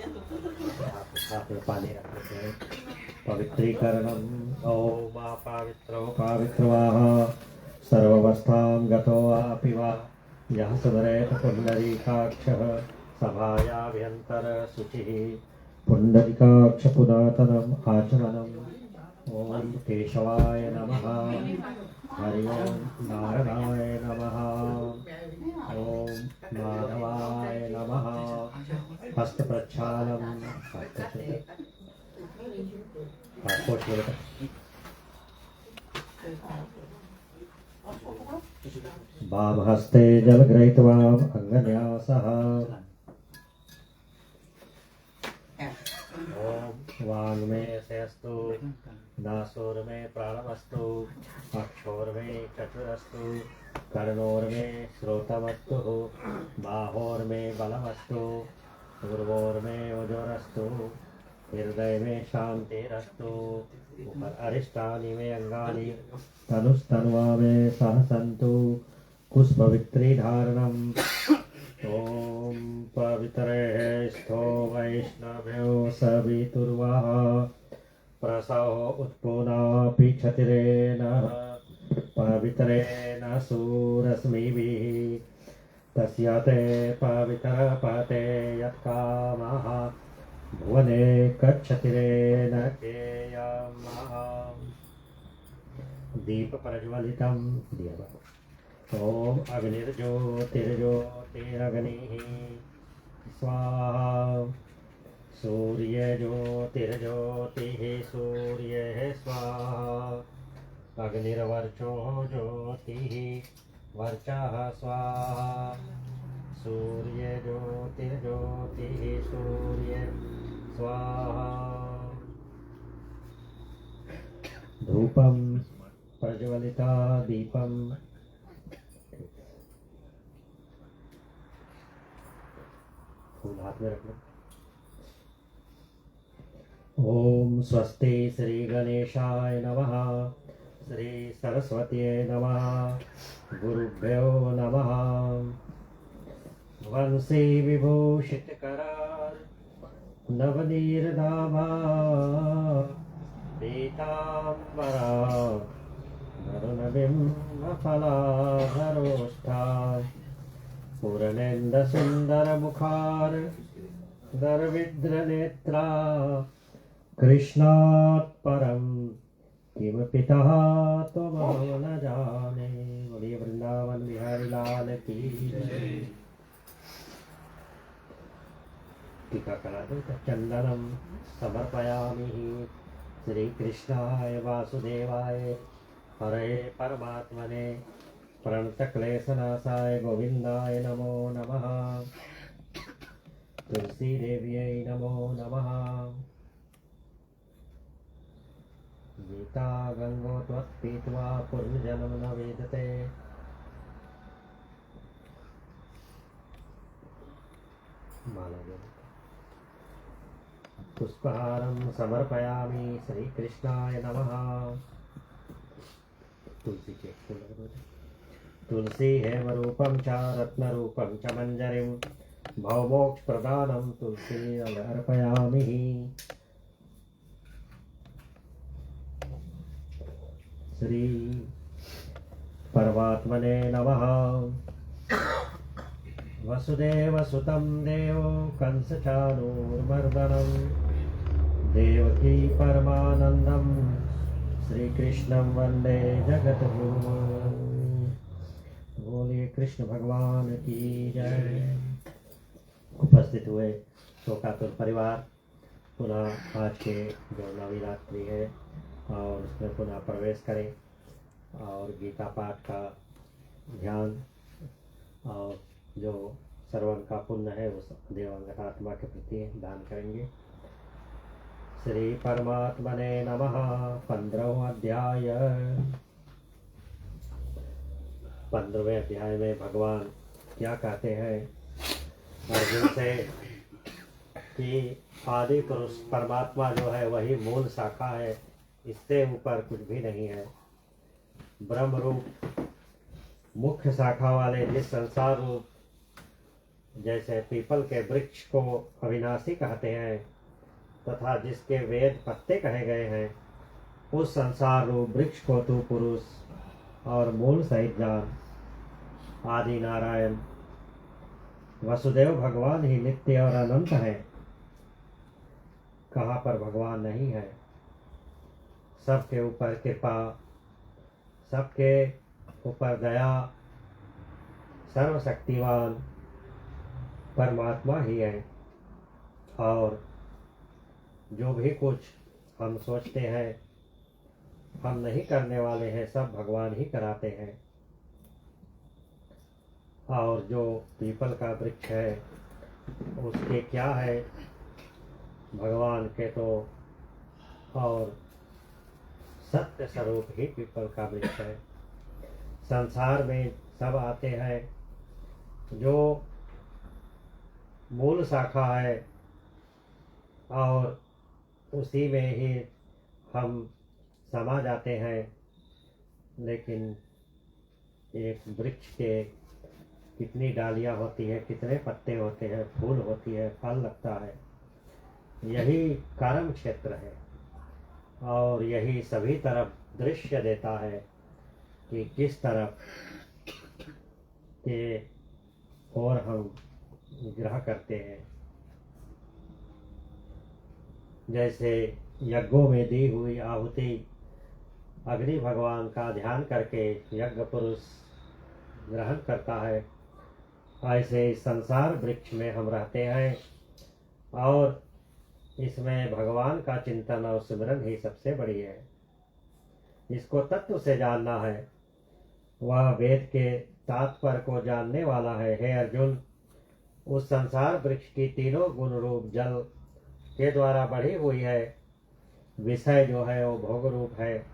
साथ में पानी रख देते हैं। पवित्रीकरणम ओम पावित्रो पावित्रवाह सर्वावस्थां गतो अपि वा यः सुदरेत पुण्डरीकाक्षः सभायाभ्यन्तर शुचिः पुण्डरीकाक्ष पुरातनम् आचमनम् ओम केशवाय नमः हरि ओम नारायणाय नमः ओम माधवाय नमः हस्त प्रक्षालम वाम हस्ते जल गृहीत्वा अंगन्यासः ओम वांग में शेस्तु नासोर में प्राणमस्तु अक्षोर में चतुरस्तु कर्णोर में श्रोतमस्तु बाहोर में बलमस्तु पूर्वोर में ओजोरस्तु हृदय में शांतिरस्तु ऊपर अरिष्टानि में अंगानि तनुस्तनुवा में सहसन्तु कुशपवित्री धारणम ओम पवित्रे स्थो वैष्णव्यो सवितुर्वाह प्रसो उत्पुनापि क्षतिरेण पवित्रेण सूरश्मिभिः तस्यते पवित्र पते यत्कामः भुवने कक्षतिरेण केयमः दीप प्रज्वलितं दिया ओम अग्निर्ज्योतिर्ज्योतिरग्निः स्वाहा सूर्य ज्योतिर्ज्योतिः सूर्यः स्वाहा अग्निर्वर्चो ज्योतिः वर्चः स्वाहा सूर्य ज्योतिर्ज्योतिः सूर्य स्वाहा धूपं प्रज्वलिता दीपं फूल हाथ में रख लो। ओम स्वस्ति श्री गणेशाय नमः श्री सरस्वत्यै नमः गुरुभ्यो नमः वंशी विभूषित करार नवनीरदाभा पीताम्बरा वरुणबिम्बफलाधरोष्ठा पूर्णेन्दु सुंदर मुखार दरविद्रनेत्रा कृष्णात् परम किमपितः त्वमहं न जाने। बोलिए वृंदावन बिहारी लाल की जय। टीका करा दो। चंदनम समर्पयामि श्री कृष्णाय वासुदेवाय हरे परमात्मने प्रणतक्लेशनाशाय गोविंदाय नमो नमः। तुलसी देव्यै नमो नमः। गीता गंगो त्वत्पीत्वा पुनर्जन्म न वेदते। माला पुष्पहारं समर्पयामि श्री कृष्णाय नमः। तुलसी के फूल तुलसी हेमरूपं च रत्नरूपं च मंजरिं भवमोक्ष प्रदानं तुलसी अर्पयामि। श्री परमात्मने नमः। वसुदेवसुतं देवो कंसचाणूरमर्दनं देवकी परमानंदं श्रीकृष्णं वंदे जगद्गुरुं। बोलिए कृष्ण भगवान की जय। उपस्थित हुए शोकातुर परिवार, पुनः आज के जो नवरात्रि है और उसमें पुनः प्रवेश करें और गीता पाठ का ध्यान और जो श्रवण का पुण्य है उस दिवंगत आत्मा के प्रति दान करेंगे। श्री परमात्मने नमः। 15वां अध्याय। 15वें अध्याय में भगवान क्या कहते हैं अर्जुन से कि आदि पुरुष परमात्मा जो है वही मूल शाखा है, इससे ऊपर कुछ भी नहीं है। ब्रह्म रूप मुख्य शाखा वाले जिस संसार रूप जैसे पीपल के वृक्ष को अविनाशी कहते हैं तथा जिसके वेद पत्ते कहे गए हैं, उस संसार रूप वृक्ष को तू पुरुष और मूल सहित जान। आदि नारायण वसुदेव भगवान ही नित्य और अनंत है। कहाँ पर भगवान नहीं है। सबके ऊपर कृपा, सबके ऊपर दया, सर्वशक्तिमान परमात्मा ही है। और जो भी कुछ हम सोचते हैं, हम नहीं करने वाले हैं, सब भगवान ही कराते हैं। और जो पीपल का वृक्ष है उसके क्या है, भगवान के तो और सत्य स्वरूप ही पीपल का वृक्ष है। संसार में सब आते हैं, जो मूल शाखा है और उसी में ही हम समा जाते हैं। लेकिन एक वृक्ष के कितनी डालियां होती है, कितने पत्ते होते हैं, फूल होती है, फल लगता है, यही कर्म क्षेत्र है। और यही सभी तरफ दृश्य देता है कि किस तरफ के और हम ग्रह करते हैं। जैसे यज्ञों में दी हुई आहुति अग्नि भगवान का ध्यान करके यज्ञ पुरुष ग्रहण करता है, ऐसे इस संसार वृक्ष में हम रहते हैं और इसमें भगवान का चिंतन और सिमरन ही सबसे बड़ी है। इसको तत्व से जानना है, वह वेद के तात्पर्य को जानने वाला है। हे अर्जुन, उस संसार वृक्ष की तीनों गुण रूप जल के द्वारा बढ़ी हुई है। विषय जो है वो भोग रूप है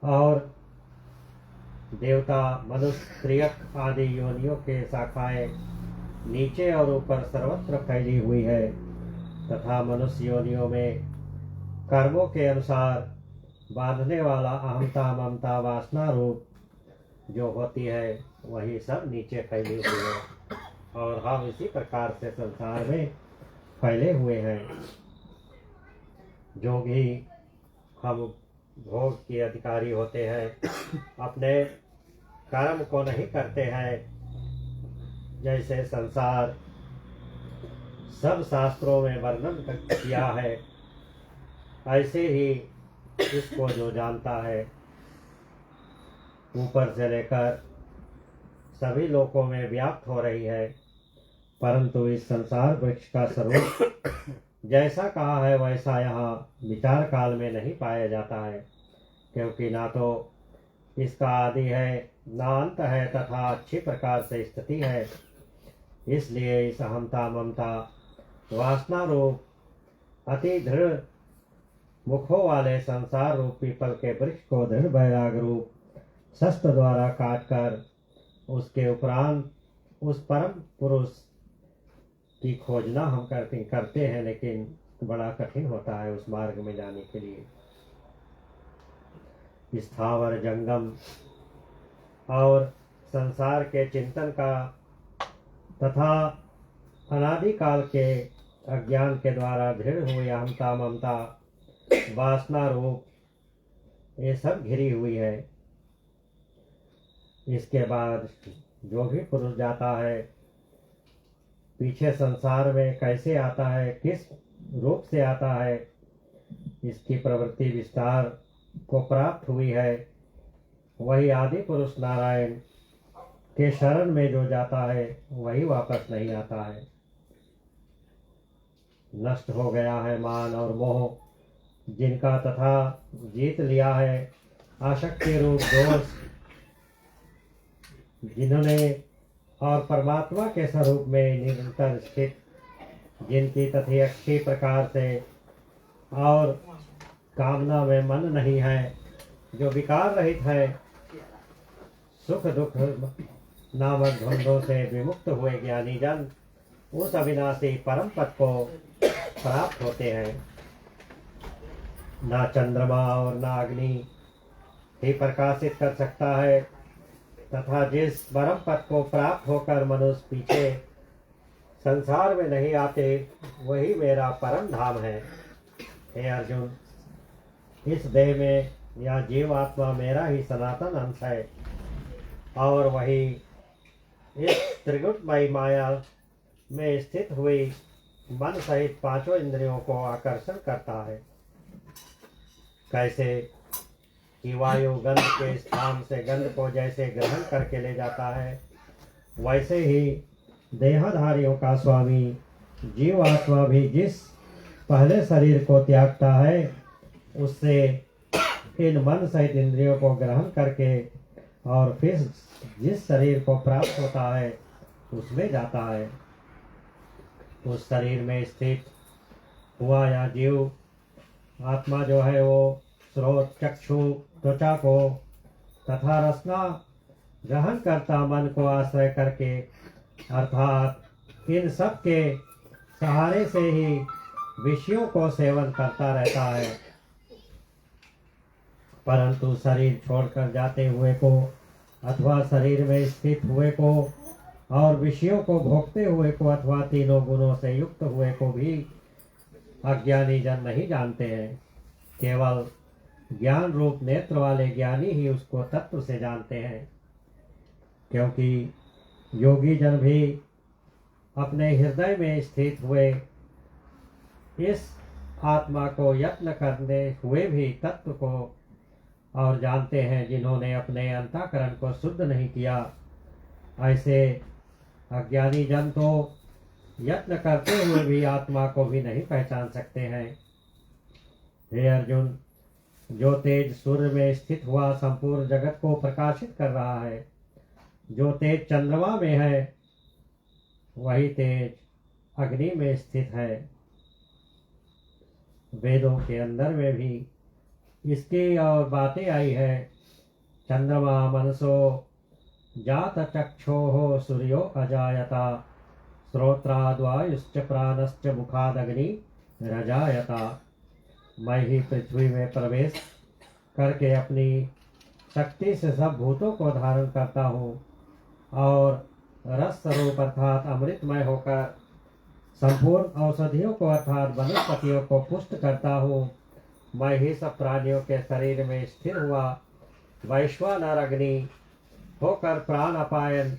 और देवता, मनुष्य, त्रियक आदि योनियों के शाखाएं नीचे और ऊपर सर्वत्र फैली हुई है तथा मनुष्य योनियों में कर्मों के अनुसार बांधने वाला अहंता, ममता, वासना रूप जो होती है वही सब नीचे फैली हुई है और हम इसी प्रकार से संसार में फैले हुए हैं। जो भी हम भोग के अधिकारी होते हैं, अपने कर्म को नहीं करते हैं। जैसे संसार सब शास्त्रों में वर्णन किया है, ऐसे ही इसको जो जानता है, ऊपर से लेकर सभी लोकों में व्याप्त हो रही है। परंतु इस संसार वृक्ष का स्वरूप जैसा कहा है वैसा यहाँ विचार काल में नहीं पाया जाता है, क्योंकि ना तो इसका आदि है, ना अंत है तथा अच्छी प्रकार से स्थिति है। इसलिए इस अहंता, ममता, वासना रूप अति दृढ़ मुखों वाले संसार रूप पीपल के वृक्ष को दृढ़ वैराग रूप शस्त्र द्वारा काटकर उसके उपरांत उस परम पुरुष की खोजना हम करते हैं, लेकिन बड़ा कठिन होता है उस मार्ग में जाने के लिए। स्थावर जंगम और संसार के चिंतन का तथा अनादिकाल के अज्ञान के द्वारा दृढ़ हुई अहंता, ममता, वासना रूप ये सब घिरी हुई है। इसके बाद जो भी पुरुष जाता है पीछे संसार में कैसे आता है, किस रूप से आता है, इसकी प्रवृत्ति विस्तार को प्राप्त हुई है, वही आदि पुरुष नारायण के शरण में जो जाता है वही वापस नहीं आता है। नष्ट हो गया है मान और मोह जिनका तथा जीत लिया है आसक्ति रूप दोष जिन्होंने और परमात्मा के स्वरूप में निरंतर स्थित जिनकी तथी अच्छी प्रकार से और कामना में मन नहीं है, जो विकार रहित है, सुख दुख नामक द्वंद्वों से विमुक्त हुए ज्ञानी जन उस अविनाशी परम पद को प्राप्त होते हैं। ना चंद्रमा और ना अग्नि ही प्रकाशित कर सकता है तथा जिस परम पद को प्राप्त होकर मनुष्य पीछे संसार में नहीं आते, वही मेरा परम धाम है। हे अर्जुन, इस देह में यह जीवात्मा मेरा ही सनातन अंश है और वही इस त्रिगुणमयी माया में स्थित हुई मन सहित पांचों इंद्रियों को आकर्षण करता है। कैसे कि वायु गंध के स्थान से गंध को जैसे ग्रहण करके ले जाता है, वैसे ही देहधारियों का स्वामी जीवात्मा भी जिस पहले शरीर को त्यागता है, उससे इन मन सहित इंद्रियों को ग्रहण करके और फिर जिस शरीर को प्राप्त होता है उसमें जाता है। उस शरीर में स्थित हुआ या जीव आत्मा जो है वो स्रोत, चक्षु, त्वचा को तथा रसना ग्रहण करता मन को आश्रय करके, अर्थात इन सब के सहारे से ही विषयों को सेवन करता रहता है। परंतु शरीर छोड़कर जाते हुए को अथवा शरीर में स्थित हुए को और विषयों को भोगते हुए को अथवा तीनों गुणों से युक्त हुए को भी अज्ञानी जन नहीं जानते हैं। केवल ज्ञान रूप नेत्र वाले ज्ञानी ही उसको तत्व से जानते हैं, क्योंकि योगी जन भी अपने हृदय में स्थित हुए इस आत्मा को यत्न करने हुए भी तत्व को और जानते हैं। जिन्होंने अपने अंतःकरण को शुद्ध नहीं किया, ऐसे अज्ञानी जन तो यत्न करते हुए भी आत्मा को भी नहीं पहचान सकते हैं। हे अर्जुन, जो तेज सूर्य में स्थित हुआ संपूर्ण जगत को प्रकाशित कर रहा है, जो तेज चंद्रमा में है, वही तेज अग्नि में स्थित है। वेदों के अंदर में भी इसकी और बातें आई है। चंद्रमा मनसो जात चक्षो सूर्यो अजायता, श्रोत्राद्वायुश्च प्राणश्च मुखादग्नि रजायता। मैं ही पृथ्वी में प्रवेश करके अपनी शक्ति से सब भूतों को धारण करता हूँ और रस स्वरूप अर्थात अमृतमय होकर संपूर्ण औषधियों को अर्थात वनस्पतियों को पुष्ट करता हूँ। मैं ही सब प्राणियों के शरीर में स्थिर हुआ वैश्वानर अग्नि होकर प्राण अपायन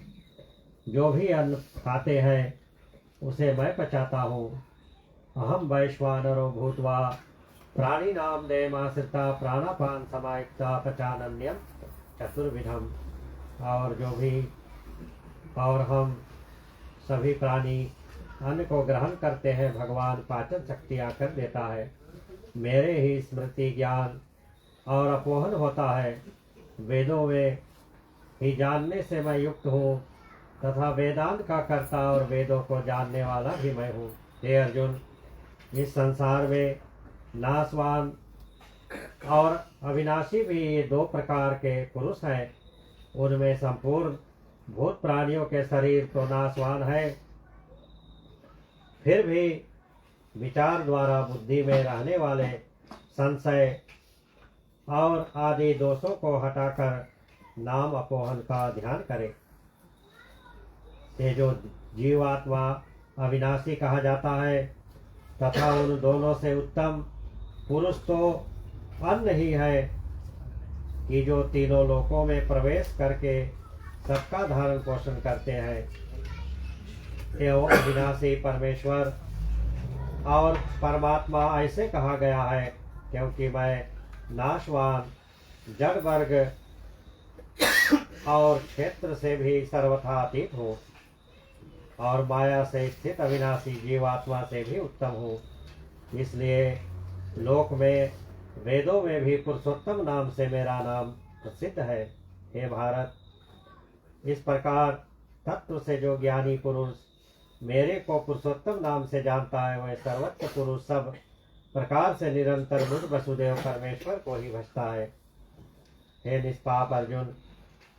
जो भी अन्न खाते हैं उसे मैं पचाता हूँ। अहम वैश्वानरो भूत्वा प्राणी नाम देमाश्रिता प्राणापान समायुक्ता पचानन्यम चतुर्विधम। और जो भी और हम सभी प्राणी अन्न को ग्रहण करते हैं, भगवान पाचन शक्तियाँ कर देता है। मेरे ही स्मृति ज्ञान और अपोहन होता है। वेदों में ही जानने से मैं युक्त हूँ तथा वेदांत का कर्ता और वेदों को जानने वाला भी मैं हूँ। हे अर्जुन, इस संसार में नाशवान और अविनाशी भी ये दो प्रकार के पुरुष हैं। उनमें संपूर्ण भूत प्राणियों के शरीर तो नाशवान है, फिर भी विचार द्वारा बुद्धि में रहने वाले संशय और आदि दोषों को हटाकर नाम अपोहन का ध्यान करें। ये जो जीवात्मा अविनाशी कहा जाता है तथा उन दोनों से उत्तम पुरुष तो अन्य ही है कि जो तीनों लोकों में प्रवेश करके सबका धारण पोषण करते हैं। एवं अविनाशी परमेश्वर और परमात्मा ऐसे कहा गया है क्योंकि मैं नाशवान जड़ वर्ग और क्षेत्र से भी सर्वथा अतीत हूँ और माया से स्थित अविनाशी जीवात्मा से भी उत्तम हूँ। इसलिए लोक में वेदों में भी पुरुषोत्तम नाम से मेरा नाम प्रसिद्ध है। हे भारत, इस प्रकार तत्व से जो ज्ञानी पुरुष मेरे को पुरुषोत्तम नाम से जानता है, वह सर्वोच्च पुरुष सब प्रकार से निरंतर मुझ वसुदेव परमेश्वर को ही भजता है। हे निष्पाप अर्जुन,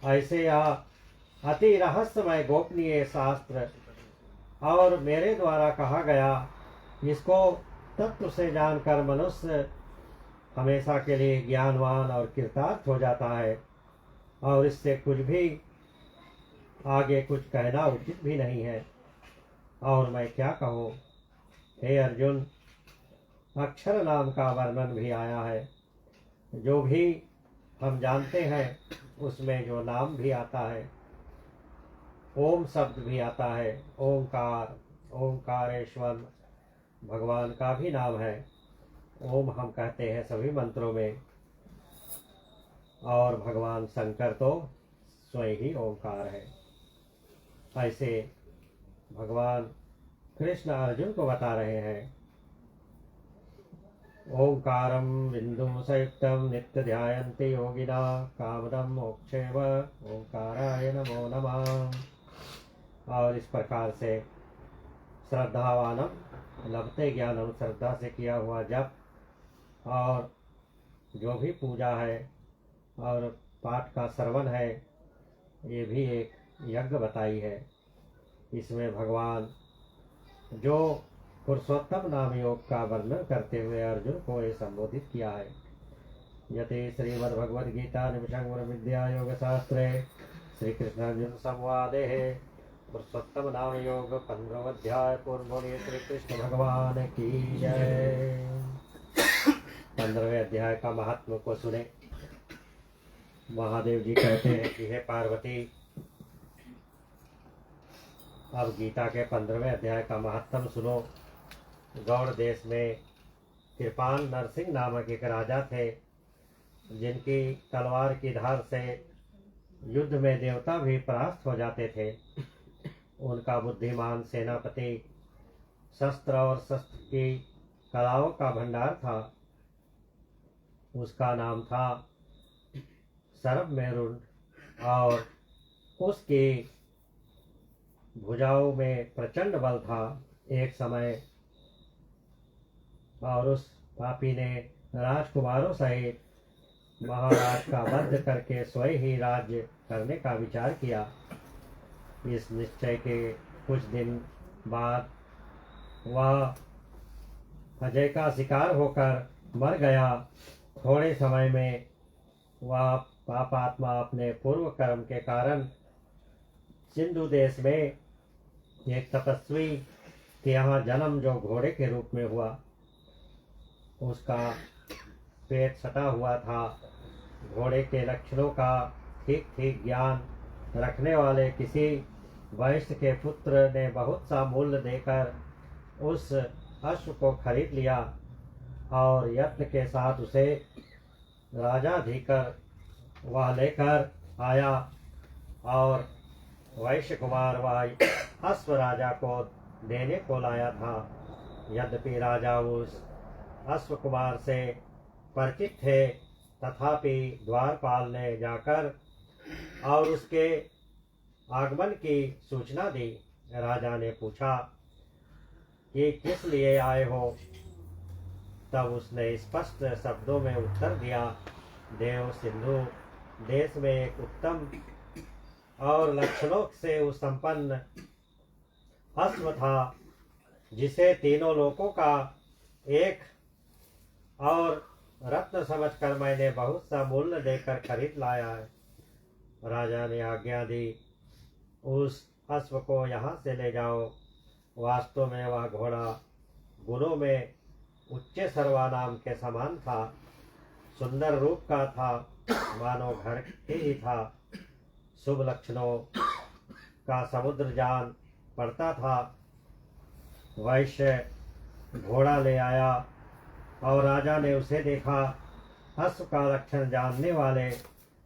ऐसे अति रहस्यमय गोपनीय शास्त्र और मेरे द्वारा कहा गया, इसको तत्व से जानकर मनुष्य हमेशा के लिए ज्ञानवान और कृतार्थ हो जाता है और इससे कुछ भी आगे कुछ कहना उचित भी नहीं है। और मैं क्या कहूँ। हे अर्जुन, अक्षर नाम का वर्णन भी आया है। जो भी हम जानते हैं उसमें जो नाम भी आता है, ओम शब्द भी आता है। ओंकार, ओंकारेश्वर भगवान का भी नाम है। ओम हम कहते हैं सभी मंत्रों में, और भगवान शंकर तो स्वयं ही ओंकार है। ऐसे भगवान कृष्ण अर्जुन को बता रहे हैं। ओंकारं बिंदुं संयुक्तं नित्य ध्यायन्ति योगिना कामदं मोक्षेव ओंकाराय नमो नमः। और इस प्रकार से श्रद्धावानम लभते ज्ञानम, श्रद्धा से किया हुआ जप और जो भी पूजा है और पाठ का श्रवण है, ये भी एक यज्ञ बताई है। इसमें भगवान जो पुरुषोत्तम नाम योग का वर्णन करते हुए अर्जुन को ये संबोधित किया है। यते श्रीमद्भगवद गीता निमिषंग विद्या योग शास्त्रे श्री कृष्ण अर्जुन संवादे पुरुषोत्तम नाम योग 15वां अध्याय पूर्ण बोलिए श्री कृष्ण भगवान की जय। 15वें अध्याय का महात्म को सुने। महादेव जी कहते हैं कि हे पार्वती, अब गीता के 15वें अध्याय का महत्तम सुनो। गौड़ देश में कृपाल नरसिंह नामक एक राजा थे, जिनकी तलवार की धार से युद्ध में देवता भी परास्त हो जाते थे। उनका बुद्धिमान सेनापति शस्त्र और शस्त्र की कलाओं का भंडार था। उसका नाम था सरबमेरुंड, और उसकी भुजाओं में प्रचंड बल था। एक समय और उस पापी ने राजकुमारों सहित महाराज का वध करके स्वयं ही राज्य करने का विचार किया। इस निश्चय के कुछ दिन बाद वह अजय का शिकार होकर मर गया। थोड़े समय में वह पापात्मा अपने पूर्व कर्म के कारण सिंधु देश में एक तपस्वी के यहाँ जन्म, जो घोड़े के रूप में हुआ। उसका पेट सटा हुआ था। घोड़े के लक्षणों का ठीक ठीक ज्ञान रखने वाले किसी वैश्य के पुत्र ने बहुत सा मूल्य देकर उस अश्व को खरीद लिया और यत्न के साथ उसे राजा अधिकर वह लेकर आया, और वैश्य कुमार वह अश्व राजा को देने को लाया था। यद्यपि राजा उस अश्व कुमार से परिचित थे, तथापि द्वारपाल ने जाकर और उसके आगमन की सूचना दी। राजा ने पूछा कि किस लिए आए हो? तब उसने स्पष्ट शब्दों में उत्तर दिया, देव सिंधु देश में एक उत्तम और लक्षणों से संपन्न अश्व था, जिसे तीनों लोकों का एक और रत्न समझकर मैंने बहुत सा मूल्य देकर खरीद लाया है। राजा ने आज्ञा दी, उस अश्व को यहाँ से ले जाओ। वास्तव में वह घोड़ा गुणों में उच्च सर्वानाम के समान था, सुंदर रूप का था, मानो घर के ही था। शुभ लक्षणों का समुद्र जान पड़ता था। वैश्य घोड़ा ले आया और राजा ने उसे देखा। अश्व का लक्षण जानने वाले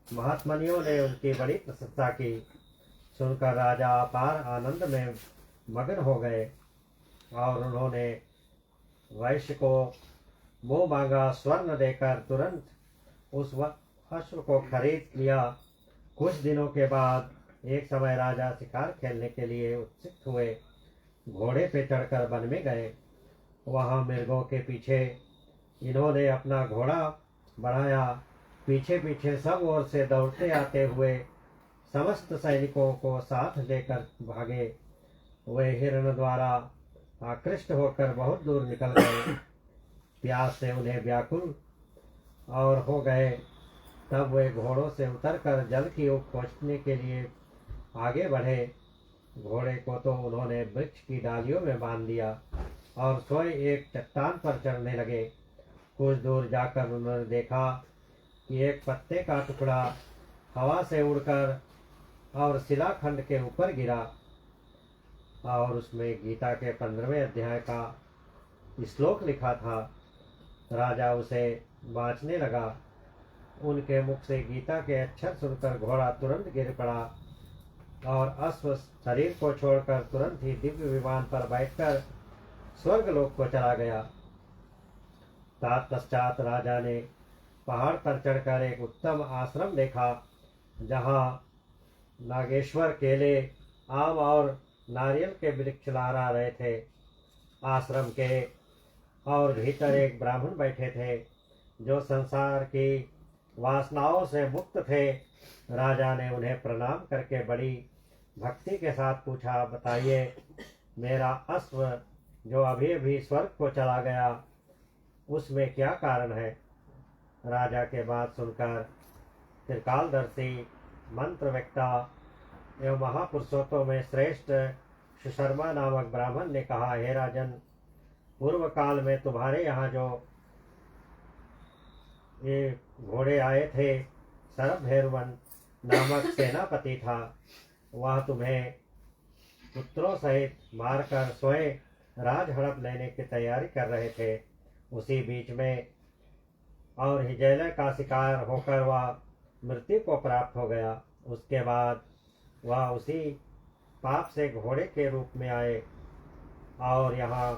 महात्मनियों ने उनकी बड़ी प्रशंसा की। सुनकर राजा अपार आनंद में मग्न हो गए और उन्होंने वैश्य को मुंह मांगा स्वर्ण देकर तुरंत उस अश्व को खरीद लिया। कुछ दिनों के बाद एक समय राजा शिकार खेलने के लिए उत्सुक हुए। घोड़े पे चढ़कर वन में गए। वहां मृगों के पीछे इन्होंने अपना घोड़ा बढ़ाया। पीछे पीछे सब ओर से दौड़ते आते हुए समस्त सैनिकों को साथ लेकर भागे। वे हिरण द्वारा आकृष्ट होकर बहुत दूर निकल गए। प्यास से उन्हें व्याकुल और हो गए। तब वे घोड़ों से उतरकर जल की ओर खोजने के लिए आगे बढ़े। घोड़े को तो उन्होंने वृक्ष की डालियों में बांध दिया और स्वयं एक चट्टान पर चढ़ने लगे। कुछ दूर जाकर उन्होंने देखा कि एक पत्ते का टुकड़ा हवा से उड़कर और शिलाखंड के ऊपर गिरा और उसमें गीता के 15वें अध्याय का श्लोक लिखा था। राजा उसे वांचने लगा। उनके मुख से गीता के अक्षर सुनकर घोड़ा तुरंत गिर पड़ा और अश्व शरीर को छोड़कर तुरंत ही दिव्य विमान पर बैठकर स्वर्गलोक को चला गया। तत्पश्चात राजा ने पहाड़ पर चढ़कर एक उत्तम आश्रम देखा, जहाँ नागेश्वर केले, आम और नारियल के वृक्ष लहरा रहे थे। आश्रम के और भीतर एक ब्राह्मण बैठे थे जो संसार की वासनाओं से मुक्त थे। राजा ने उन्हें प्रणाम करके बड़ी भक्ति के साथ पूछा, बताइए, मेरा अश्व जो अभी अभी स्वर्ग को चला गया, उसमें क्या कारण है? राजा के बात सुनकर त्रिकालदर्शी मंत्रवेत्ता एवं महापुरुषों में श्रेष्ठ सुशर्मा नामक ब्राह्मण ने कहा, हे राजन, पूर्व काल में तुम्हारे यहाँ जो ये घोड़े आए थे, सरभैरवन नामक सेनापति था, वह तुम्हें पुत्रों सहित मारकर स्वयं राज हड़प लेने की तैयारी कर रहे थे। उसी बीच में और हिजैले का शिकार होकर वह मृत्यु को प्राप्त हो गया। उसके बाद वह उसी पाप से घोड़े के रूप में आए और यहाँ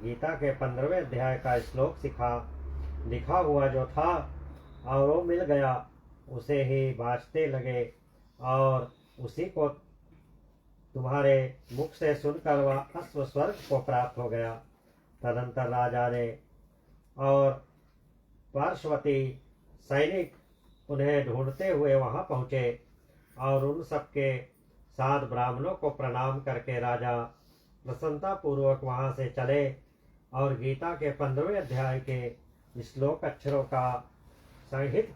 गीता के 15वें अध्याय का श्लोक लिखा हुआ जो था और वो मिल गया, उसे ही बाँचते लगे और उसी को तुम्हारे मुख से सुनकर वह अश्व स्वर्ग को प्राप्त हो गया। तदंतर राजा ने और पार्श्वती सैनिक उन्हें ढूंढते हुए वहां पहुंचे और उन सबके साथ ब्राह्मणों को प्रणाम करके राजा प्रसन्नता पूर्वक वहां से चले और गीता के 15वें अध्याय के श्लोक अक्षरों का संहित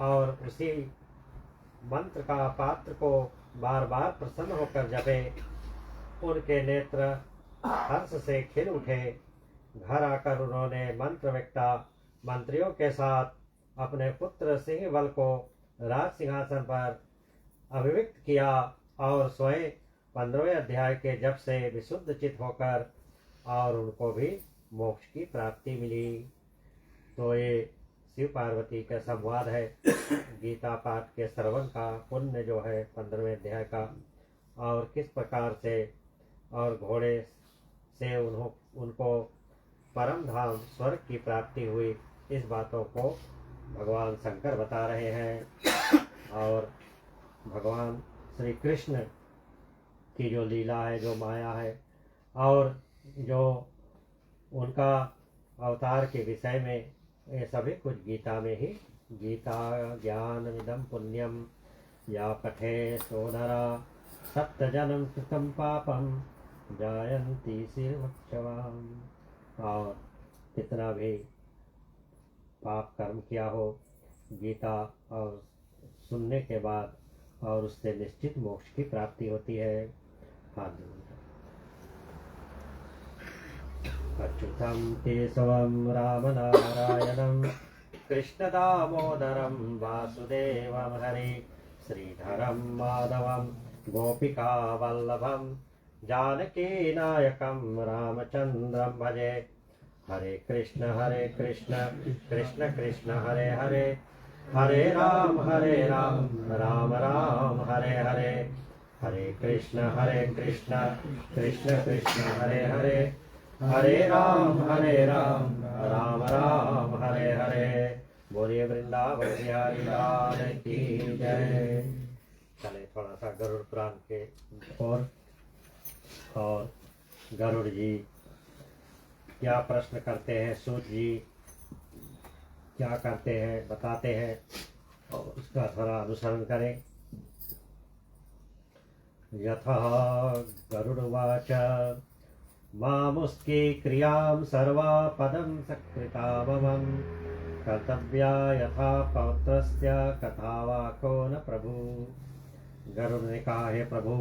और उसी मंत्र का पात्र को बार बार प्रसन्न होकर जपे। उनके नेत्र हर्ष से खिल उठे। घर आकर उन्होंने मंत्रवेत्ता मंत्रियों के साथ अपने पुत्र सिंहबल को राज सिंहासन पर अभिव्यक्त किया और स्वयं 15वें अध्याय के जप से विशुद्ध चित्त होकर और उनको भी मोक्ष की प्राप्ति मिली। तो ये शिव पार्वती का संवाद है। गीता पाठ के श्रवण का पुण्य जो है 15वें अध्याय का, और किस प्रकार से और घोड़े से उनको परम धाम स्वर्ग की प्राप्ति हुई, इस बातों को भगवान शंकर बता रहे हैं। और भगवान श्री कृष्ण की जो लीला है, जो माया है, और जो उनका अवतार के विषय में ये सभी कुछ गीता में ही, गीता ज्ञान विदम पुण्यम या पठे सोनरा सप्तजन्म कृतं पापम जायन्ति शिवक्षवाम। और कितना भी पाप कर्म किया हो, गीता और सुनने के बाद और उससे निश्चित मोक्ष की प्राप्ति होती है। अच्युतं केशवं रामनारायणं कृष्णदामोदरं वासुदेवं हरे श्रीधरं माधवं गोपिकावल्लभं जानकीनायकं रामचन्द्रं भजे। हरे कृष्ण कृष्ण कृष्ण हरे हरे, हरे राम राम राम हरे हरे। हरे कृष्ण कृष्ण कृष्ण हरे हरे, हरे राम राम राम हरे हरे। बोलिए वृंदावन बिहारी लाल की जय। चले थोड़ा सा गरुड़ पुराण के और गरुड़ जी क्या प्रश्न करते हैं, सूत जी क्या करते हैं बताते हैं, और उसका थोड़ा अनुसरण करें। यथा गरुड़वाच मामुस्की क्रियां सर्वा पदं सकृता मम कर्तव्या यथा पौत्रस्य कथा वाको न प्रभु। गरुड़ ने कहा, हे प्रभु,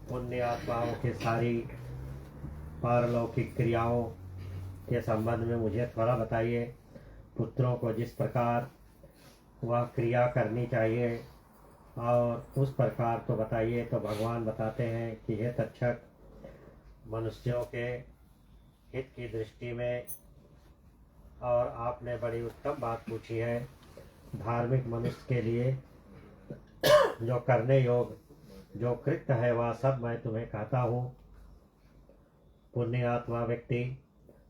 पुण्य आत्माओं के सारी पारलौकिक क्रियाओं के संबंध में मुझे थोड़ा बताइए। पुत्रों को जिस प्रकार वह क्रिया करनी चाहिए और उस प्रकार तो बताइए। तो भगवान बताते हैं कि हे तक्षक, मनुष्यों के हित की दृष्टि में, और आपने बड़ी उत्तम बात पूछी है, धार्मिक मनुष्य के लिए जो करने योग जो कृत्य है वह सब मैं तुम्हें कहता हूँ। पुण्य आत्मा व्यक्ति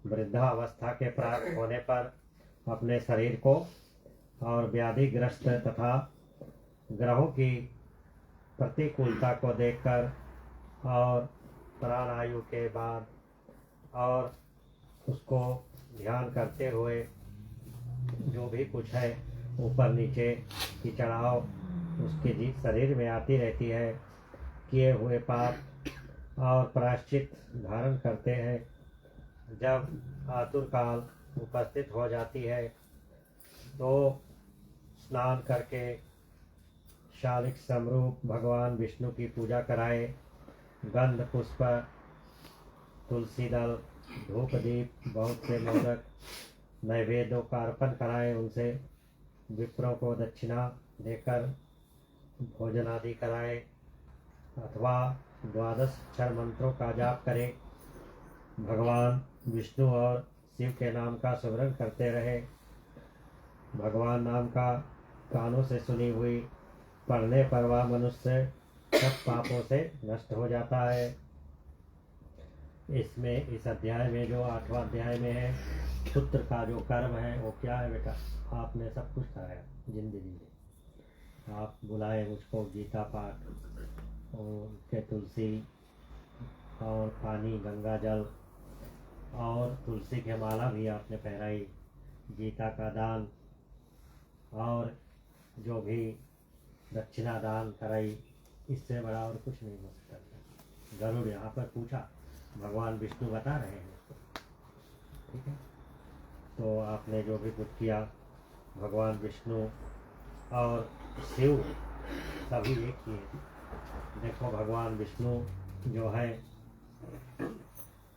वृद्धावस्था के प्राप्त होने पर अपने शरीर को और व्याधिग्रस्त तथा ग्रहों की प्रतिकूलता को देखकर और प्राणायु के बाद और उसको ध्यान करते हुए जो भी कुछ है ऊपर नीचे की चढ़ाव उसके जीव शरीर में आती रहती है, किए हुए पाप और प्रायश्चित धारण करते हैं। जब आतुर काल उपस्थित हो जाती है तो स्नान करके शालिक समरूप भगवान विष्णु की पूजा कराए। गंध पुष्प तुलसी दल धूप दीप बहुत से मोदक नैवेद्यों का अर्पण कराए। उनसे विप्रों को दक्षिणा देकर भोजन आदि कराए अथवा 12 अक्षर मंत्रों का जाप करें। भगवान विष्णु और शिव के नाम का स्मरण करते रहे। भगवान नाम का कानों से सुनी हुई पढ़ने पर वह मनुष्य सब पापों से नष्ट हो जाता है। इसमें इस अध्याय में जो 8वां अध्याय में है, पुत्र का जो कर्म है वो क्या है बेटा? आपने सब कुछ कराया जिंदगी में। आप बुलाए मुझको गीता पाठ और के तुलसी और पानी गंगा जल और तुलसी की माला भी आपने पहनाई, गीता का दान और जो भी दक्षिणा दान कराई। इससे बड़ा और कुछ नहीं हो सकता। गरुड़ यहाँ पर पूछा, भगवान विष्णु बता रहे हैं उसको, ठीक है। तो आपने जो भी कुछ किया, भगवान विष्णु और शिव सभी एक ही है। देखो भगवान विष्णु जो है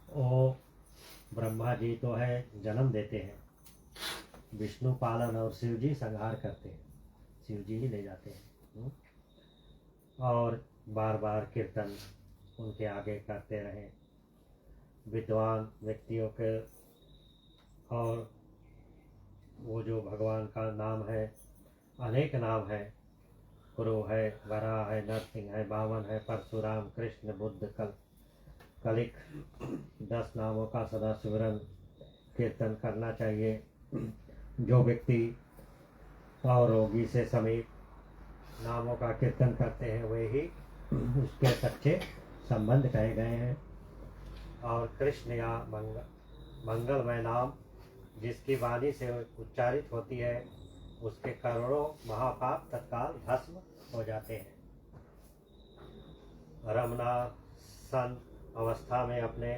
वो ब्रह्मा जी तो है जन्म देते हैं, विष्णु पालन और शिव जी संहार करते हैं, शिव जी ही ले जाते हैं। और बार बार कीर्तन उनके आगे करते रहे। विद्वान व्यक्तियों के और वो जो भगवान का नाम है, अनेक नाम है, कुरु है, वराह है, नरसिंह है, वामन है, परशुराम, कृष्ण, बुद्ध, कलिक, 10 नामों का सदा सिमरन कीर्तन करना चाहिए। जो व्यक्ति और रोगी से समीप नामों का कीर्तन करते हैं वे ही उसके सच्चे संबंध कहे गए हैं। और कृष्ण या मंगलमय नाम जिसकी वाणी से उच्चारित होती है उसके करोड़ों महापाप तत्काल भस्म हो जाते हैं। रमना सन अवस्था में अपने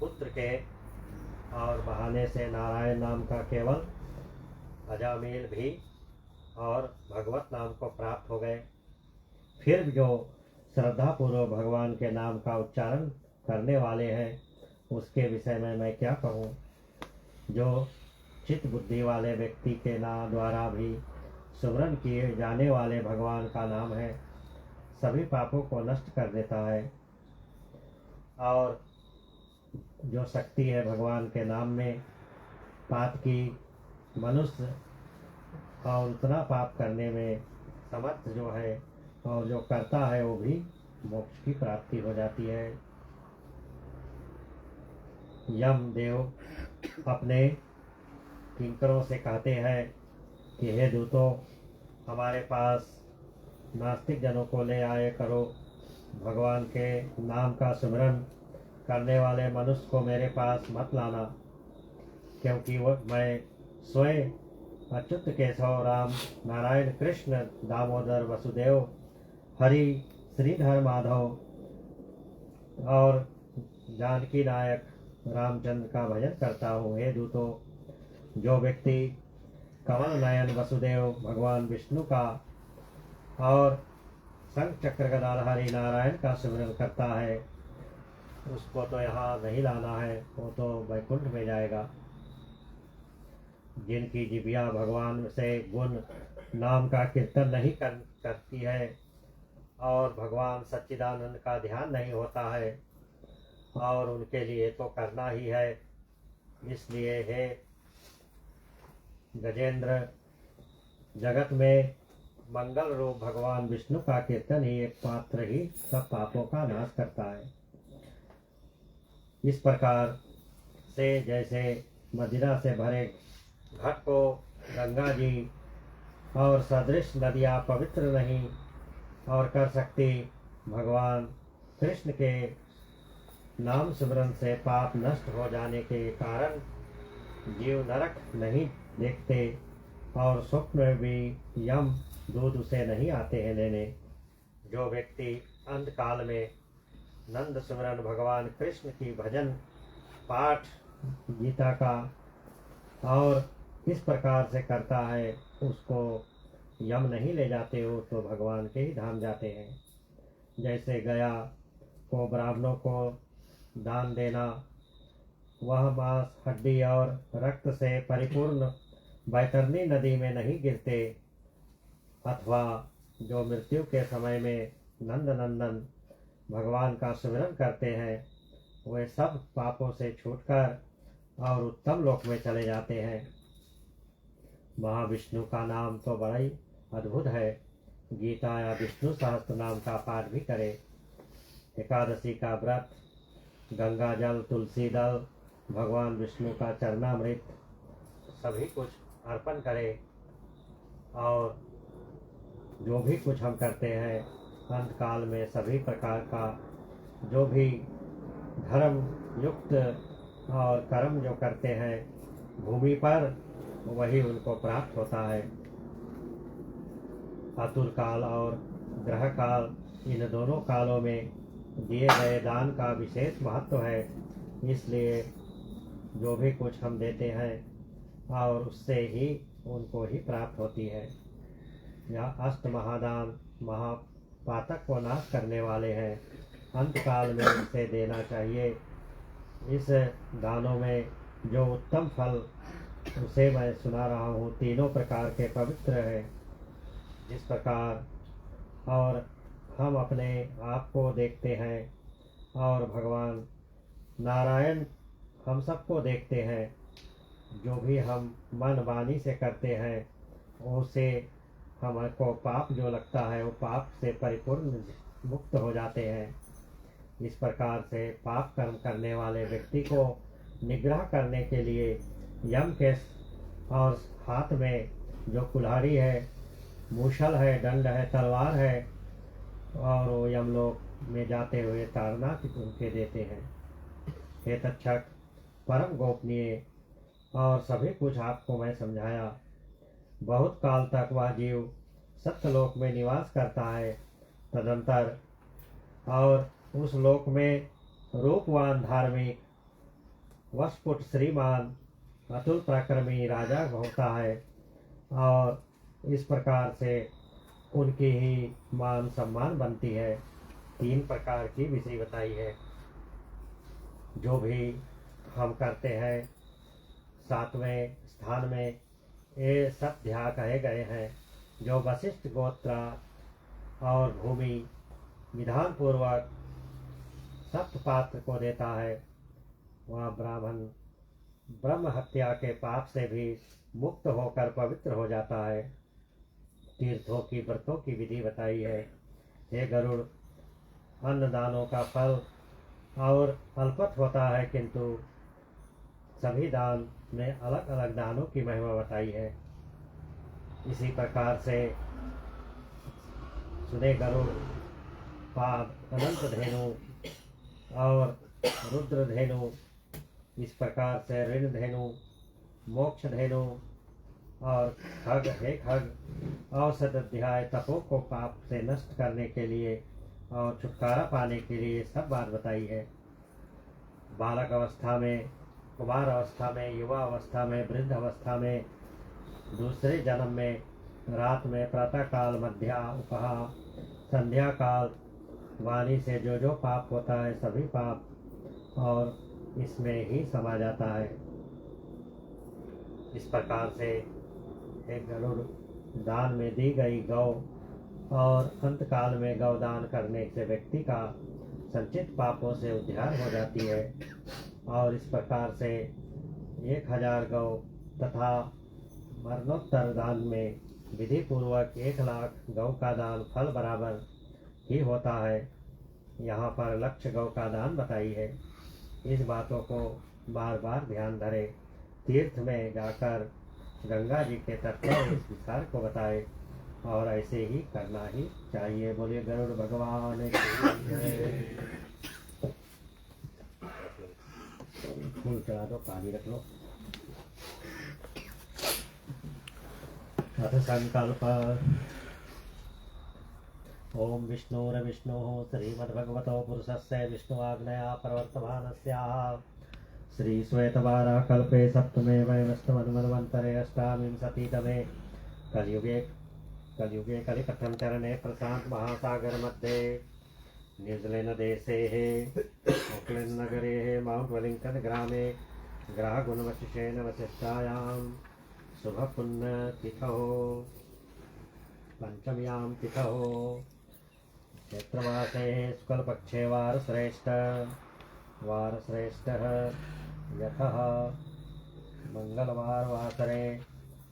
पुत्र के और बहाने से नारायण नाम का केवल अजामिल भी और भगवत नाम को प्राप्त हो गए। फिर जो श्रद्धापूर्वक भगवान के नाम का उच्चारण करने वाले हैं उसके विषय में मैं क्या कहूँ। जो चित्त बुद्धि वाले व्यक्ति के नाम द्वारा भी सुमरन किए जाने वाले भगवान का नाम है, सभी पापों को नष्ट कर देता है। और जो शक्ति है भगवान के नाम में पाप की, मनुष्य और उतना पाप करने में समर्थ जो है और जो करता है वो भी मोक्ष की प्राप्ति हो जाती है। यम देव अपने किंकरों से कहते हैं कि हे दूतों, हमारे पास नास्तिक जनों को ले आए करो। भगवान के नाम का सुमिरन करने वाले मनुष्य को मेरे पास मत लाना, क्योंकि मैं स्वयं अच्युत केशव राम नारायण कृष्ण दामोदर वसुदेव हरि श्रीधर माधव और जानकी नायक रामचंद्र का भजन करता हूँ। हे दूतों, जो व्यक्ति कमल नयन वसुदेव भगवान विष्णु का और शंख चक्र गदाधारी नारायण का सिमरन करता है, उसको तो यहाँ नहीं लाना है, वो तो वैकुंठ में जाएगा। जिनकी जिभिया भगवान से गुण नाम का कीर्तन नहीं करती है और भगवान सच्चिदानंद का ध्यान नहीं होता है, और उनके लिए तो करना ही है। इसलिए हे गजेंद्र, जगत में मंगल रूप भगवान विष्णु का कीर्तन ही एकमात्र ही सब पापों का नाश करता है। इस प्रकार से जैसे मदिरा से भरे घट को गंगा जी और सदृश नदियाँ पवित्र नहीं और कर सकती, भगवान कृष्ण के नाम सिमरन से पाप नष्ट हो जाने के कारण जीव नरक नहीं देखते और स्वप्न में भी यम दूध उसे नहीं आते हैं लेने। जो व्यक्ति अंतकाल में नंद सिमरन भगवान कृष्ण की भजन पाठ गीता का और इस प्रकार से करता है, उसको यम नहीं ले जाते हो तो भगवान के ही धाम जाते हैं। जैसे गया को ब्राह्मणों को दान देना, वह मांस हड्डी और रक्त से परिपूर्ण बैतरणी नदी में नहीं गिरते, अथवा जो मृत्यु के समय में नंद नंदन भगवान का सिमरन करते हैं, वे सब पापों से छूटकर और उत्तम लोक में चले जाते हैं। महाविष्णु का नाम तो बड़ा ही अद्भुत है। गीता या विष्णु सहस्त्र नाम का पाठ भी करे, एकादशी का व्रत, गंगा जल, तुलसी दल, भगवान विष्णु का चरणामृत सभी कुछ अर्पण करे, और जो भी कुछ हम करते हैं अंतकाल में सभी प्रकार का जो भी धर्म युक्त और कर्म जो करते हैं भूमि पर, वही उनको प्राप्त होता है। अतुल काल और ग्रह काल, इन दोनों कालों में दिए गए दान का विशेष महत्व है। इसलिए जो भी कुछ हम देते हैं और उससे ही उनको ही प्राप्त होती है। यह अष्ट महादान महापातक को नाश करने वाले हैं। अंतकाल में इसे देना चाहिए। इस दानों में जो उत्तम फल उसे मैं सुना रहा हूँ, तीनों प्रकार के पवित्र है। जिस प्रकार और हम अपने आप को देखते हैं और भगवान नारायण हम सबको देखते हैं, जो भी हम मन वाणी से करते हैं उसे हमको पाप जो लगता है वो पाप से परिपूर्ण मुक्त हो जाते हैं। इस प्रकार से पाप कर्म करने वाले व्यक्ति को निग्रह करने के लिए यम के और हाथ में जो कुल्हाड़ी है, मूसल है, दंड है, तलवार है, और वो यमलोक में जाते हुए ताड़ना उनके देते हैं। हे तक्षक, परम गोपनीय और सभी कुछ आपको मैं समझाया। बहुत काल तक वह जीव सत्यलोक में निवास करता है। तदंतर और उस लोक में रूपवान धार्मिक वस्फुट श्रीमान अतुल पराक्रमी राजा होता है, और इस प्रकार से उनकी ही मान सम्मान बनती है। 3 प्रकार की विषय बताई है। जो भी हम करते हैं 7वें स्थान में ये सब ध्यान कहे गए हैं। जो वशिष्ठ गोत्र और भूमि विधान पूर्वक सप्तपात्र को देता है, वह ब्राह्मण ब्रह्म हत्या के पाप से भी मुक्त होकर पवित्र हो जाता है। तीर्थों की व्रतों की विधि बताई है। हे गरुड़, अन्नदानों का फल और अल्पत होता है, किंतु सभी दान में अलग अलग दानों की महिमा बताई है। इसी प्रकार से सुने गरुड़ पाद, अनंत धेनु और रुद्र धेनु, इस प्रकार से ऋण धेनु, मोक्ष धेनु और खग, हे खग, औसत अध्याय तपों को पाप से नष्ट करने के लिए और छुटकारा पाने के लिए सब बात बताई है। बालक अवस्था में, कुमार अवस्था में, युवा अवस्था में, वृद्ध अवस्था में, दूसरे जन्म में, रात में, प्रातः काल, मध्या, उपहा, संध्या काल वाणी से जो जो पाप होता है सभी पाप और इसमें ही समा जाता है। इस प्रकार से एक गरुड़ दान में दी गई गौ और अंतकाल में गौदान करने से व्यक्ति का संचित पापों से उद्धार हो जाती है। और इस प्रकार से 1000 गौ तथा मरणोत्तर दान में विधि पूर्वक 1,00,000 गौ का दान फल बराबर ही होता है। यहाँ पर लक्ष्य गौ का दान बताई है। इस बातों को बार बार ध्यान धरे, तीर्थ में जाकर गंगा जी के तट पर इस विचार को बताए और ऐसे ही करना ही चाहिए। बोलिए गरुड़ भगवान की जय। फूल चढ़ा दो, पानी रख लो। अथ संकल्प। ओम विष्णुर्विष्णुः श्रीमद्भगवतो पुरुषस्य विष्णुवाग्नया प्रवर्तमानस्याः श्रीश्वेतवाराकल्पे सप्तमे वैवस्वन्मन्वन्तरे अष्टाविंशतितमे कलियुगे कलिकथं चरणे प्रशांत महासागर मध्ये न्यूजीलैंड देशे ऑकलैंड नगरे माउंट वेलिंगटन ग्रामे ग्रहगुणवशिषेण वसिष्ठायां शुभपुण्यतिथौ पंचम्यां तिथौ चैत्रमासे शुक्लपक्षे वारश्रेष्ठः यतः मंगलवार वासरे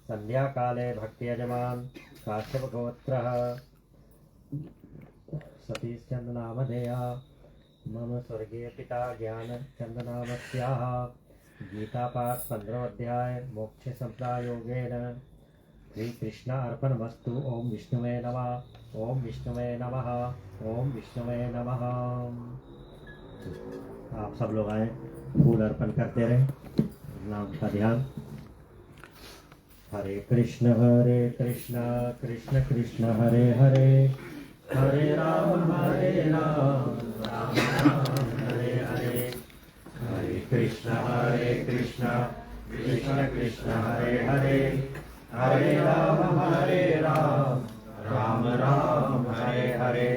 संध्या काले भक्ति यजमान काश्यप गोत्रः सतीश चंद नामधेया मम स्वर्गीय पिता ज्ञान चंद नामस्याः गीता पाठ 15 अध्याय मोक्ष संप्रदायोगेन श्री कृष्ण अर्पणमस्तु। ओम विष्णुवे नमः। ओम विष्णुवे नमः। ओम विष्णुवे नमः। आप सब लोग आए, फूल अर्पण करते रहे, नाम का ध्यान। हरे कृष्ण कृष्ण कृष्ण हरे हरे, हरे राम राम राम हरे हरे। हरे कृष्ण कृष्ण कृष्ण हरे हरे, हरे राम राम राम हरे हरे।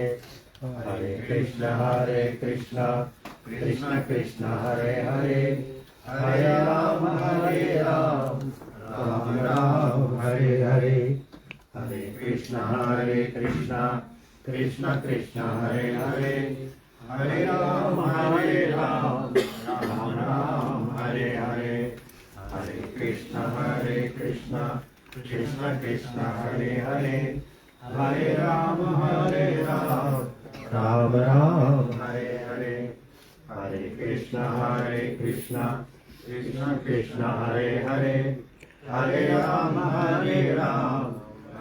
हरे कृष्ण कृष्ण कृष्ण हरे हरे, हरे राम राम राम हरे हरे। हरे कृष्ण कृष्ण कृष्ण हरे हरे, हरे राम राम राम हरे हरे। हरे कृष्ण कृष्ण कृष्ण हरे हरे, हरे राम राम राम हरे हरे। हरे कृष्ण कृष्ण कृष्ण हरे हरे, हरे राम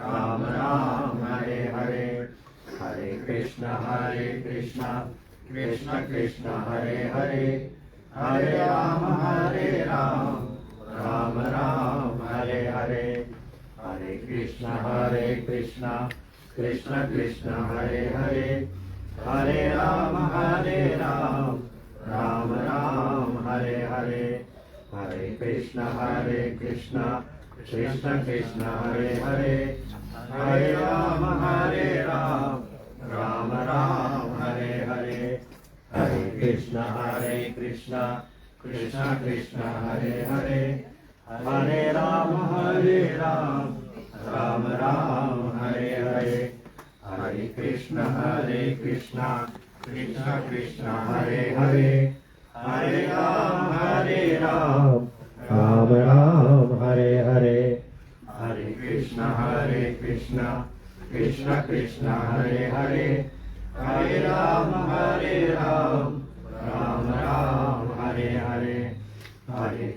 राम राम हरे हरे। हरे कृष्ण कृष्ण कृष्ण हरे हरे, हरे राम राम राम हरे हरे। हरे कृष्ण कृष्ण कृष्ण हरे हरे, हरे राम राम राम हरे हरे। हरे कृष्ण कृष्ण कृष्ण हरे हरे, हरे राम राम राम हरे हरे। हरे कृष्ण कृष्ण कृष्ण हरे हरे, हरे राम राम राम हरे हरे। हरे कृष्ण कृष्ण कृष्ण हरे हरे, हरे राम राम राम हरे हरे। हरे कृष्ण कृष्ण कृष्ण हरे हरे, हरे राम राम राम हरे हरे। हरे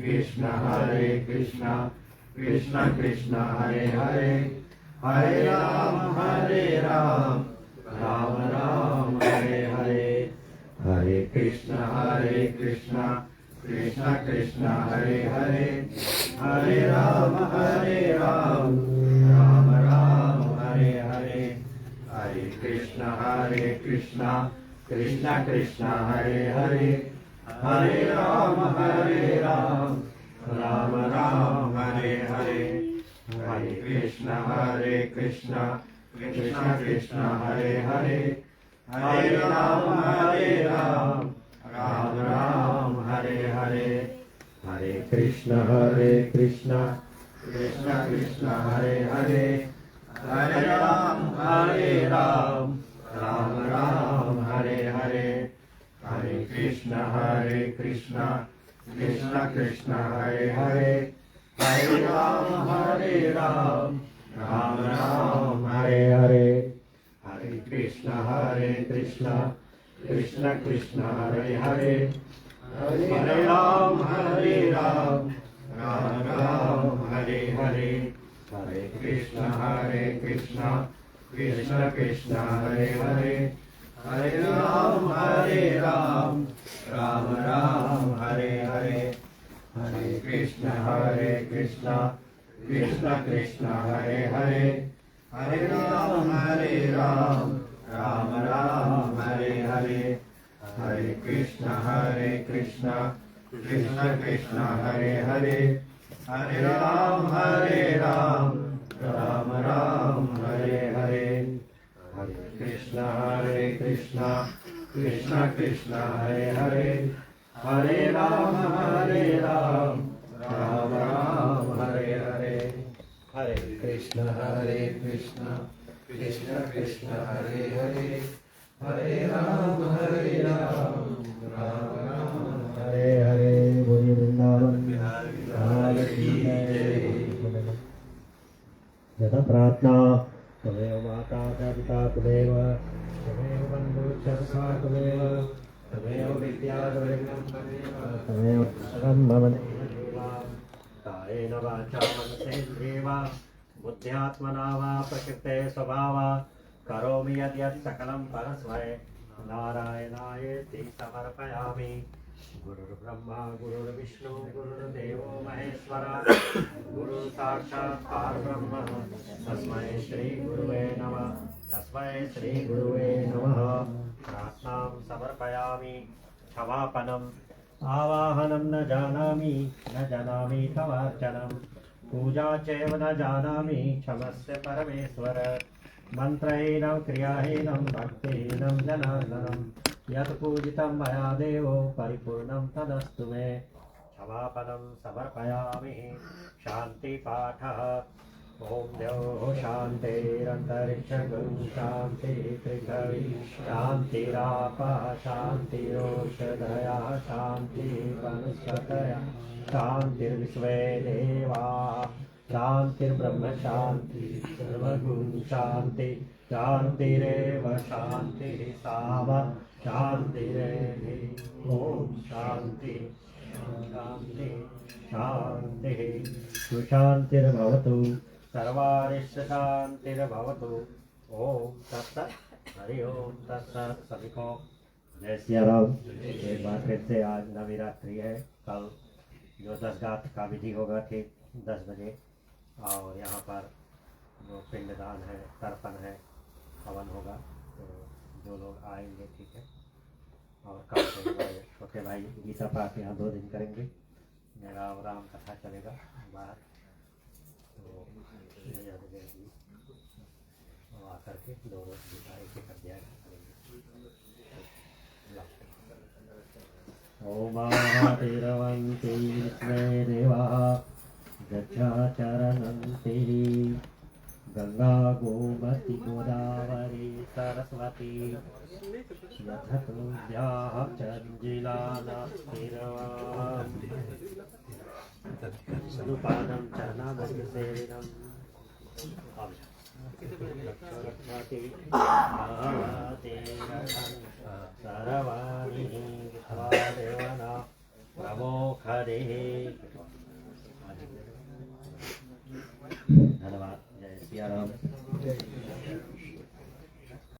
कृष्ण कृष्ण कृष्ण हरे हरे, हरे राम राम राम हरे हरे। हरे कृष्ण कृष्ण कृष्ण हरे हरे, हरे राम राम राम हरे हरे। हरे कृष्ण कृष्ण कृष्ण हरे हरे, हरे राम राम राम हरे हरे। हरे कृष्ण कृष्ण कृष्ण हरे हरे हरे राम राम राम हरे हरे हरे कृष्ण कृष्ण कृष्ण हरे हरे हरे राम राम राम हरे हरे हरे कृष्ण कृष्ण कृष्ण हरे हरे हरे राम राम राम हरे हरे हरे कृष्ण कृष्ण कृष्ण हरे हरे हरे राम राम राम हरे हरे हरे कृष्ण कृष्ण कृष्ण हरे हरे हरे राम राम राम हरे हरे हरे कृष्ण कृष्ण कृष्ण हरे हरे हरे राम राम राम हरे हरे हरे कृष्ण कृष्ण कृष्ण हरे हरे हरे राम राम राम हरे हरे हरे कृष्ण कृष्ण कृष्ण हरे हरे हरे राम राम राम हरे हरे हरे कृष्ण कृष्ण कृष्ण हरे हरे हरे राम राम राम हरे हरे बोलिए वृंदावन बिहारी की जय। यथा प्रार्थना त्वमेव माता च पिता त्वमेव त्वमेव बन्धुश्च सखा त्वमेव त्वमेव विद्या त्वमेव सर्वं मम देवा कायेन वाचा मनसेन्द्रियेवा बुद्ध्यात्मना वा प्रकृते स्वभावा करोमि यद्यत् सकलं परस्मै नारायणायेति समर्पयामि। गुरुर्ब्रह्मा गुरुर्विष्णु गुरुर्देवो महेश्वरा गुरु साक्षात् परब्रह्म तस्मै श्री गुरुवे नमः। प्रार्थनां समर्पयामि क्षमापणम् आवाहनं न जानामि तवार्चनं पूजा चैव न जानामि क्षमस्य परमेश्वर मन्त्रहीनं क्रियाहीनं भक्तिहीनं जनार्दनं यत् पूजितं मया देवो परिपूर्णं तदस्तु मे। क्षमापणं समर्पयामि। शान्तिपाठः। ॐ द्यौः शान्तिरन्तरिक्षगुं शान्ति पृथिवी शान्तिरापः शान्तिरोषधयः शान्तिर्वनस्पतयः शान्तिर्विश्वे देवाः शान्तिर्ब्रह्म शान्ति सर्वगुं शान्ति शान्तिरेव शान्तिः साम शान्तिरेधि। ॐ शान्ति शान्ति शान्तिः सुशान्तिर्भवतु सर्वारिष्ट शान्तिर्भवतु। ओम तत्सत्। हरि ओम तत्सत्। सभी को जय सिया राम। एक बार फिर से आज नवरात्रि है। कल जो 10 गात का विधि होगा ठीक 10 बजे और यहाँ पर जो पिंडदान है तर्पण है हवन होगा तो जो लोग आएंगे ठीक है। और कल से हमारे छोटे भाई गीता पाठ यहाँ 2 दिन करेंगे। मेरा राम कथा चलेगा बाहर तो आकर के 2 रोज गीता एक अध्याय करेंगे। ओम आतिरवन्ति विश्वे देवाः गच्छाचरणन्ति गंगा गोमती गोदावरी सरस्वती यथतोभ्याः चञ्जिला सदुपादं चरणामृतसेविनं रक्षति सर्वाणि देवना प्रमोखदेः। धन्यवाद। जय सिया राम।